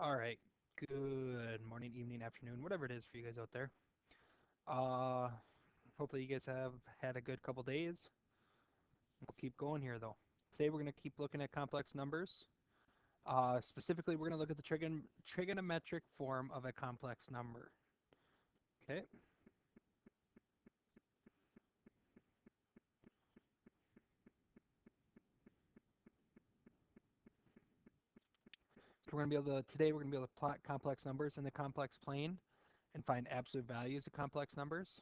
All right. Good morning, evening, afternoon, whatever it is for you guys out there. Uh, Hopefully you guys have had a good couple days. We'll keep going here though. Today we're going to keep looking at complex numbers. Specifically, we're going to look at the trigonometric form of a complex number. Okay. So today we're going to be able to plot complex numbers in the complex plane and find absolute values of complex numbers.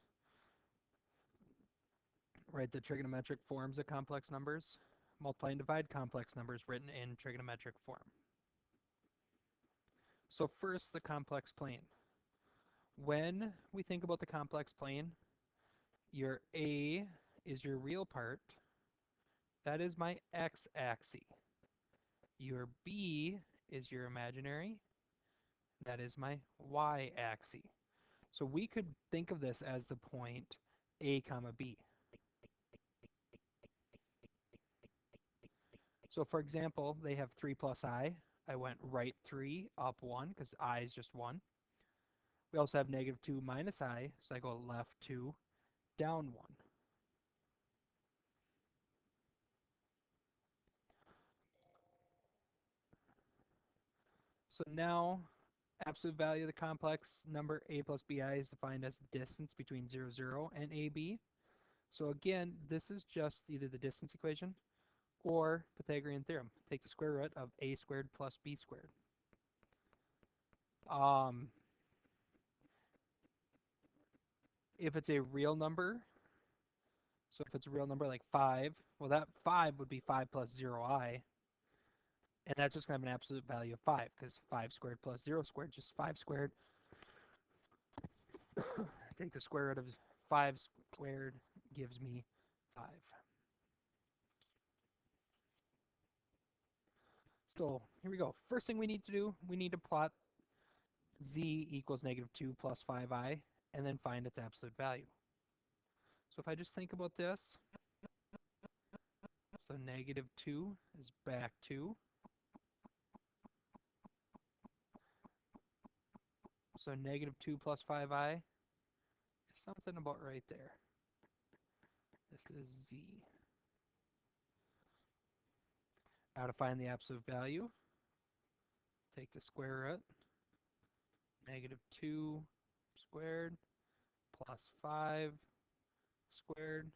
Write the trigonometric forms of complex numbers. Multiply and divide complex numbers written in trigonometric form. So first, the complex plane. When we think about the complex plane, your A is your real part. That is my x-axis. Your B is your imaginary. That is my y-axis. So we could think of this as the point A comma B. So for example, they have 3 plus I. I went right 3, up 1, because I is just 1. We also have negative 2 minus I, so I go left 2, down 1. So now, absolute value of the complex number a plus bi is defined as the distance between 0, 0 and ab. So again, this is just either the distance equation or Pythagorean theorem. Take the square root of a squared plus b squared. If it's a real number, so if it's a real number like 5, well, that 5 would be 5 plus 0i. And that's just going to have an absolute value of 5, because 5 squared plus 0 squared is just 5 squared. Take the square root of 5 squared gives me 5. So here we go. First thing we need to do, we need to plot z equals negative 2 plus 5i, and then find its absolute value. So if I just think about this, so negative 2 is back 2. So negative 2 plus 5i is something about right there. This is z. Now to find the absolute value, take the square root, negative 2 squared plus 5 squared,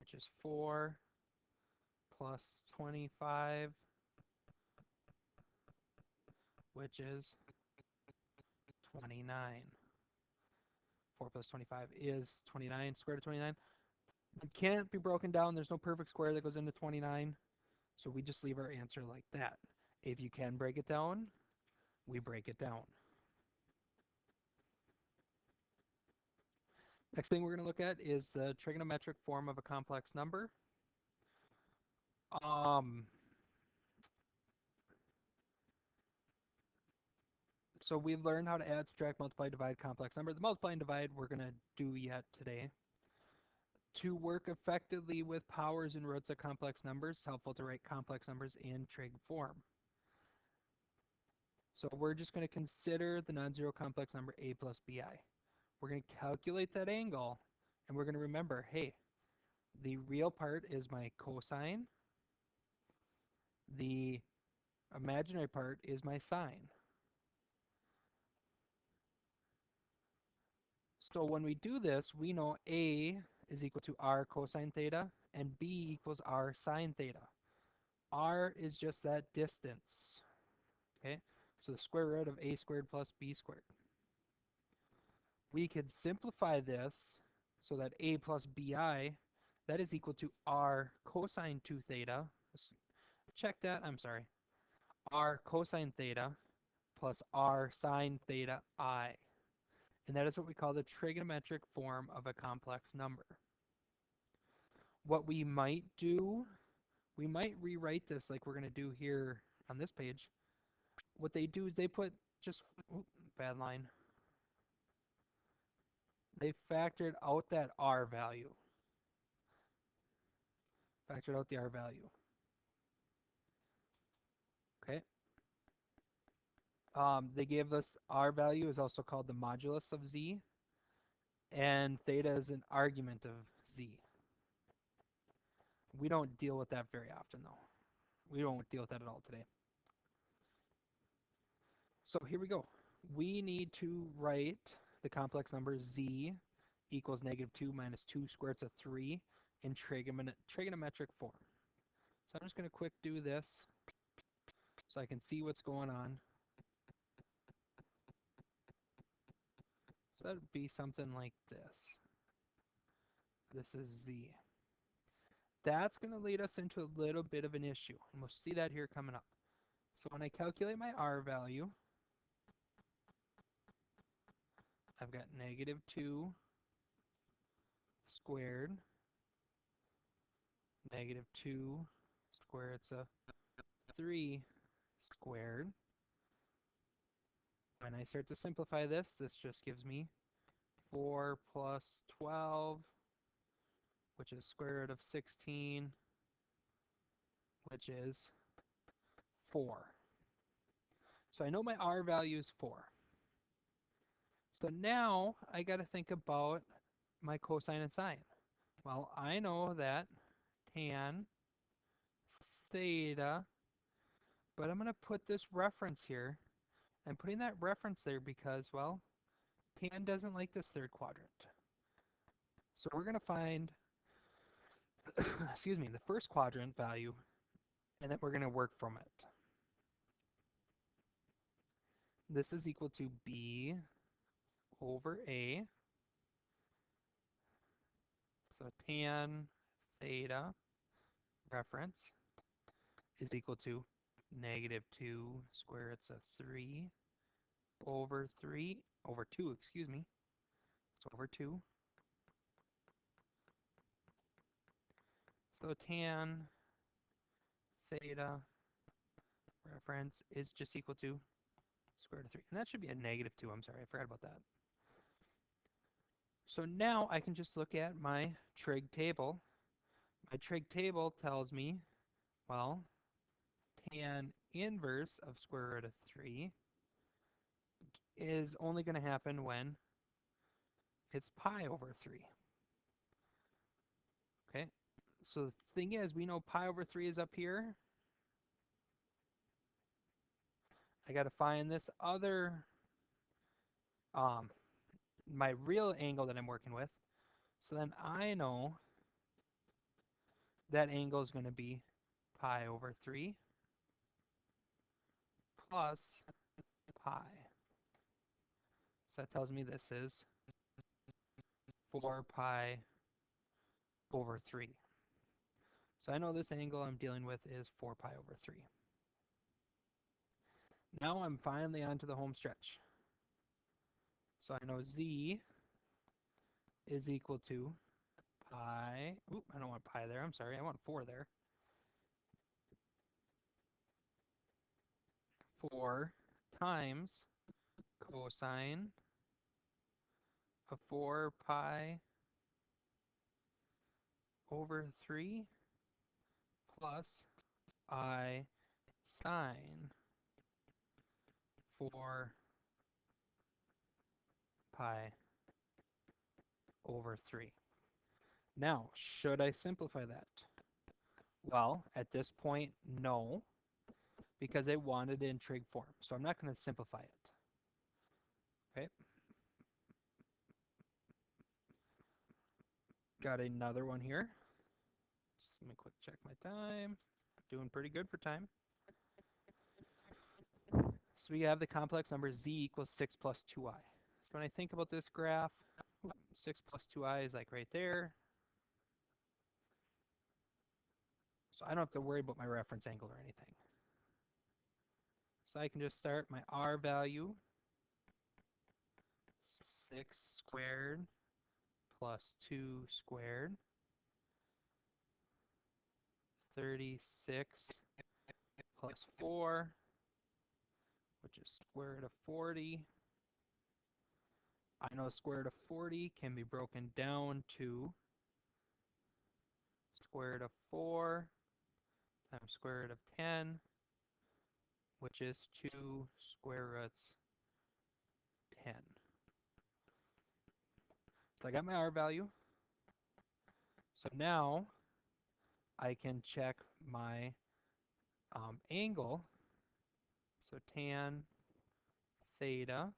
which is 4 plus 25, which is 29. 4 plus 25 is 29. Square root of 29. It can't be broken down. There's no perfect square that goes into 29. So we just leave our answer like that. If you can break it down, we break it down. Next thing we're going to look at is the trigonometric form of a complex number. So we've learned how to add, subtract, multiply, divide complex numbers. The multiply and divide we're going to do yet today. To work effectively with powers and roots of complex numbers, it's helpful to write complex numbers in trig form. So we're just going to consider the non-zero complex number a plus bi. We're going to calculate that angle, and we're going to remember, hey, the real part is my cosine. The imaginary part is my sine. So when we do this, we know a is equal to r cosine theta, and b equals r sine theta. R is just that distance. Okay, so the square root of a squared plus b squared. We could simplify this so that a plus bi, that is equal to r cosine 2 theta. Let's check that, I'm sorry. R cosine theta plus r sine theta I. And that is what we call the trigonometric form of a complex number. What we might do, we might rewrite this like we're going to do here on this page. What they do is they put just, bad line. They factored out that r value. Factored out the r value. Okay. They gave us R value is also called the modulus of Z, and theta is an argument of Z. We don't deal with that very often, though. We don't deal with that at all today. So here we go. We need to write the complex number Z equals -2 minus 2 square roots of 3 in trigonometric form. So I'm just going to quick do this so I can see what's going on. So that would be something like this. This is Z. That's going to lead us into a little bit of an issue, and we'll see that here coming up. So when I calculate my R value, I've got -2 squared, -2 square roots of 3 squared. When I start to simplify this, this just gives me 4 plus 12, which is square root of 16, which is 4. So I know my R value is 4. So now I got to think about my cosine and sine. Well, I know that tan theta, but I'm going to put this reference here. I'm putting that reference there because, well, tan doesn't like this third quadrant. So we're going to find, excuse me, the first quadrant value, and then we're going to work from it. This is equal to B over A. So tan theta reference is equal to -2 square roots of 3 over 3 over 2, excuse me. So over 2. So tan theta reference is just equal to square root of 3. And that should be a -2. I'm sorry, I forgot about that. So now I can just look at my trig table. My trig table tells me, well, tan inverse of square root of 3 is only going to happen when it's pi over 3. Okay, so the thing is, we know pi over 3 is up here. I got to find this other, my real angle that I'm working with. So then I know that angle is going to be pi over 3 plus pi. So that tells me this is 4 pi over 3. So I know this angle I'm dealing with is 4 pi over 3. Now I'm finally onto the home stretch. So I know Z is equal to pi. Oop, I don't want pi there. I'm sorry. I want 4 there. 4 times cosine of 4 pi over 3 plus I sine 4 pi over 3. Now, should I simplify that? Well, at this point, no, because I wanted it in trig form. So I'm not going to simplify it. Okay. Got another one here. Just let me quick check my time. Doing pretty good for time. So we have the complex number Z equals 6 plus 2i. So when I think about this graph, 6 plus 2i is like right there. So I don't have to worry about my reference angle or anything. So I can just start my R value, 6 squared plus 2 squared, 36 plus 4, which is square root of 40. I know square root of 40 can be broken down to square root of 4 times square root of 10 which is 2 square roots 10. So I got my R value. So now I can check my angle. So tan theta,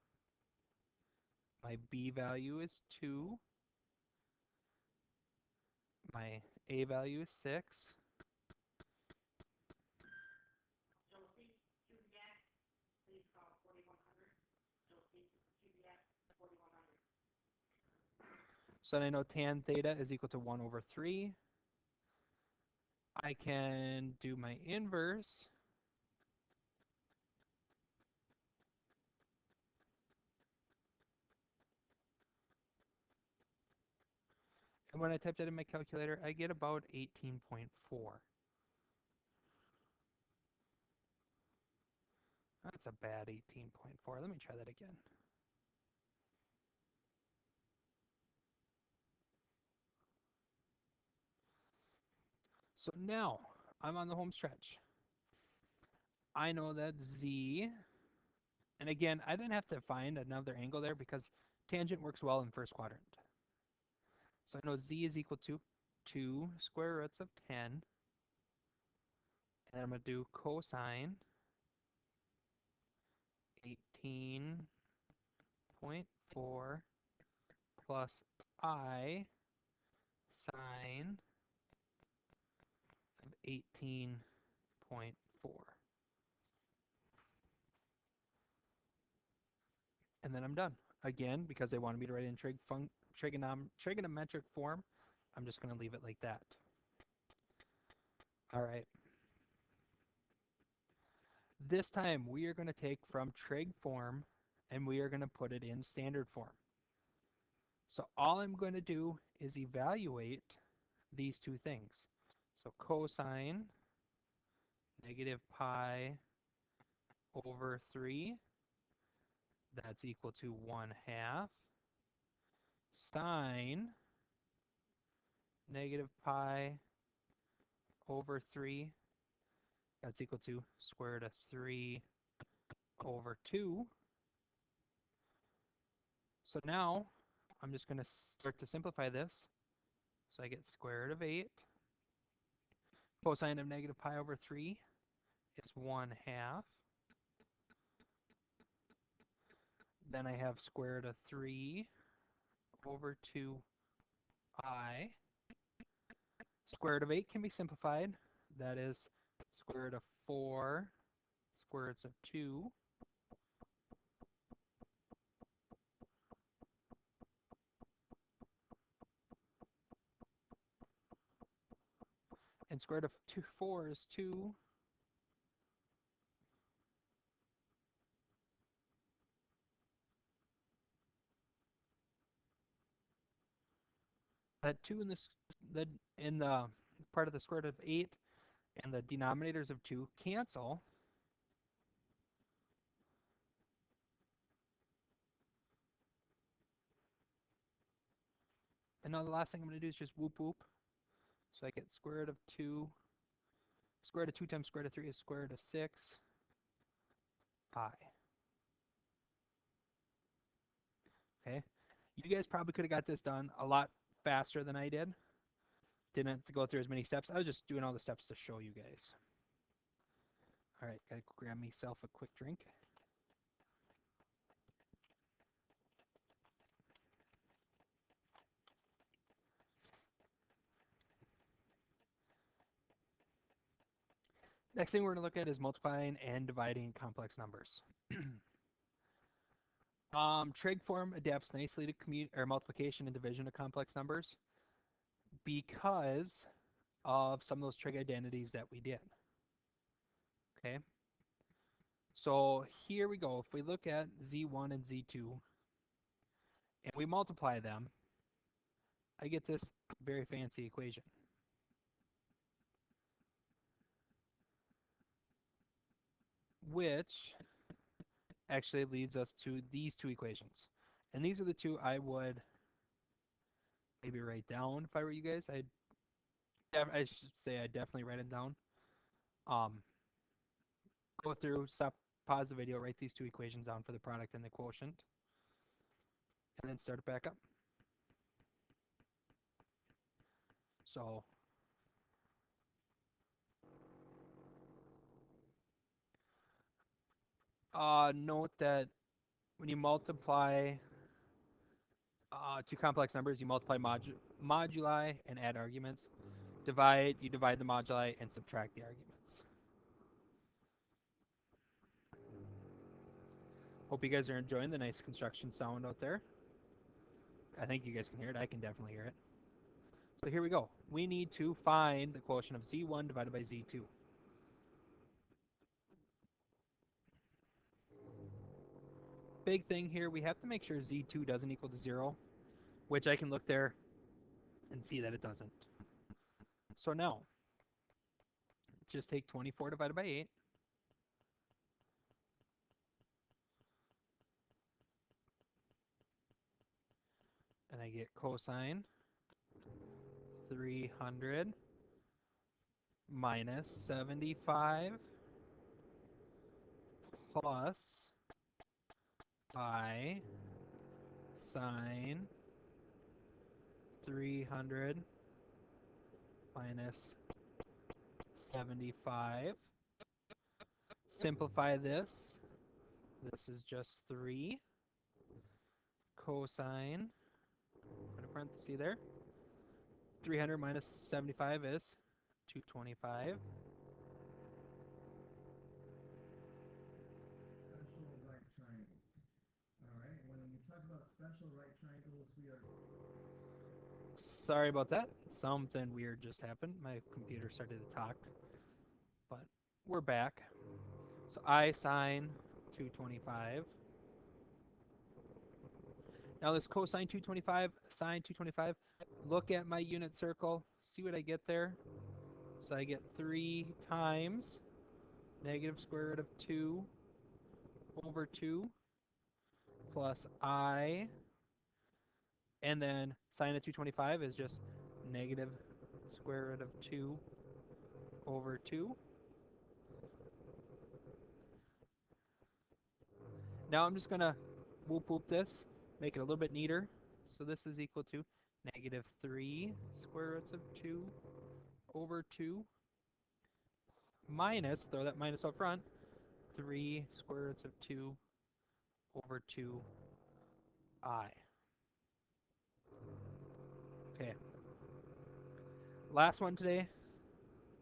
my B value is 2, my A value is 6. So then I know tan theta is equal to 1 over 3. I can do my inverse. And when I type that in my calculator, I get about 18.4. That's a bad 18.4. Let me try that again. So now I'm on the home stretch. I know that Z, and again, I didn't have to find another angle there because tangent works well in first quadrant. So I know Z is equal to 2 square roots of 10. And I'm going to do cosine 18.4 plus I sine of 18.4. And then I'm done. Again, because they wanted me to write it in trigonometric form, I'm just going to leave it like that. All right. This time we are going to take from trig form and we are going to put it in standard form. So all I'm going to do is evaluate these two things. So cosine negative pi over 3, that's equal to 1/2. Sine negative pi over 3, that's equal to square root of 3 over 2. So now I'm just going to start to simplify this. So I get square root of 8. Cosine of negative pi over 3 is 1/2. Then I have square root of 3 over 2i. Square root of 8 can be simplified. That is square root of 4 square roots of 2. And square root of 4 is 2. That 2 in the part of the square root of 8 and the denominators of 2 cancel. And now the last thing I'm going to do is just whoop whoop. So I get square root of 2. Square root of 2 times square root of 3 is square root of 6 pi. Okay. You guys probably could have got this done a lot faster than I did. Didn't have to go through as many steps. I was just doing all the steps to show you guys. All right, gotta grab myself a quick drink. Next thing we're gonna look at is multiplying and dividing complex numbers. Trig form adapts nicely to multiplication and division of complex numbers because of some of those trig identities that we did. Okay. So here we go. If we look at Z1 and Z2 and we multiply them, I get this very fancy equation. Which actually leads us to these two equations. And these are the two I would maybe write down if I were you guys. I should say I definitely write them down. go through, stop, pause the video, write these two equations down for the product and the quotient, and then start it back up. So note that when you multiply two complex numbers, you multiply moduli and add arguments. You divide the moduli and subtract the arguments. Hope you guys are enjoying the nice construction sound out there. I think you guys can hear it. I can definitely hear it. So here we go. We need to find the quotient of z1 divided by z2. Big thing here, we have to make sure z2 doesn't equal to 0, which I can look there and see that it doesn't. So now, just take 24 divided by 8. And I get cosine 300 minus 75 plus pi sine 300 minus 75. Simplify this. This is just 3 cosine, put a parenthesis there. 300 minus 75 is 225. Special right triangles. All right, when we talk about special right triangles, we are... Sorry about that. Something weird just happened. My computer started to talk, but we're back. So I sine 225. Now this cosine 225, sine 225, look at my unit circle, see what I get there. So I get 3 times negative square root of 2 over 2 plus I, and then sine of 225 is just negative square root of 2 over 2. Now I'm just going to whoop whoop this, make it a little bit neater. So this is equal to negative 3 square roots of 2 over 2 minus, throw that minus up front, 3 square roots of 2 over 2I. Okay. Last one today.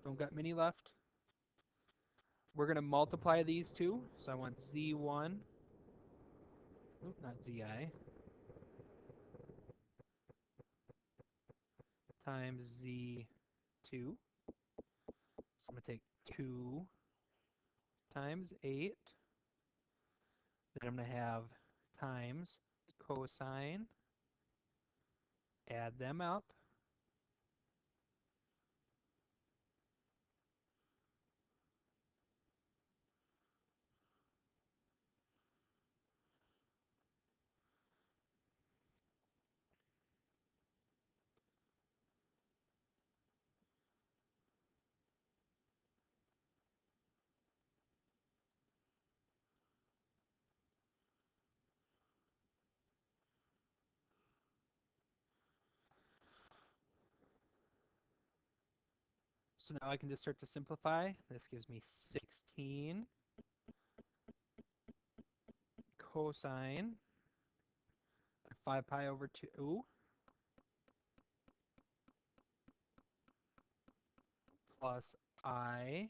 Don't got many left. We're going to multiply these two. So I want z1, not zi, times z2. So I'm going to take 2 times 8. Then I'm going to have times cosine. Add them up. So now I can just start to simplify. This gives me 16 cosine 5 pi over 2 plus I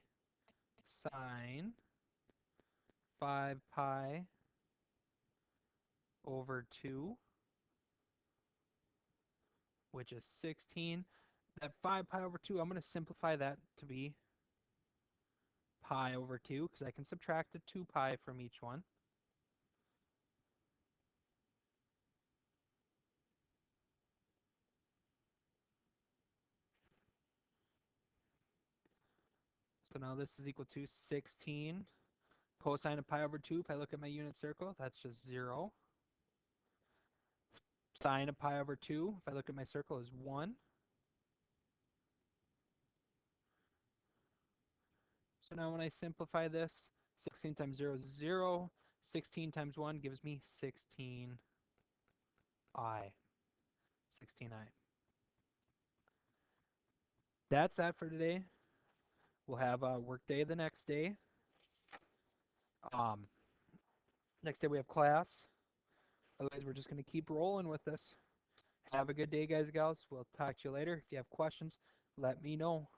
sine 5 pi over 2, which is 16. That 5 pi over 2, I'm going to simplify that to be pi over 2 because I can subtract a 2 pi from each one. So now this is equal to 16 cosine of pi over 2. If I look at my unit circle, that's just 0. Sine of pi over 2, if I look at my circle, is 1. So now when I simplify this, 16 times 0 is 0. 16 times 1 gives me 16i. 16i. That's that for today. We'll have a work day the next day. Um, Next day we have class. Otherwise, we're just going to keep rolling with this. Have a good day, guys and gals. We'll talk to you later. If you have questions, let me know.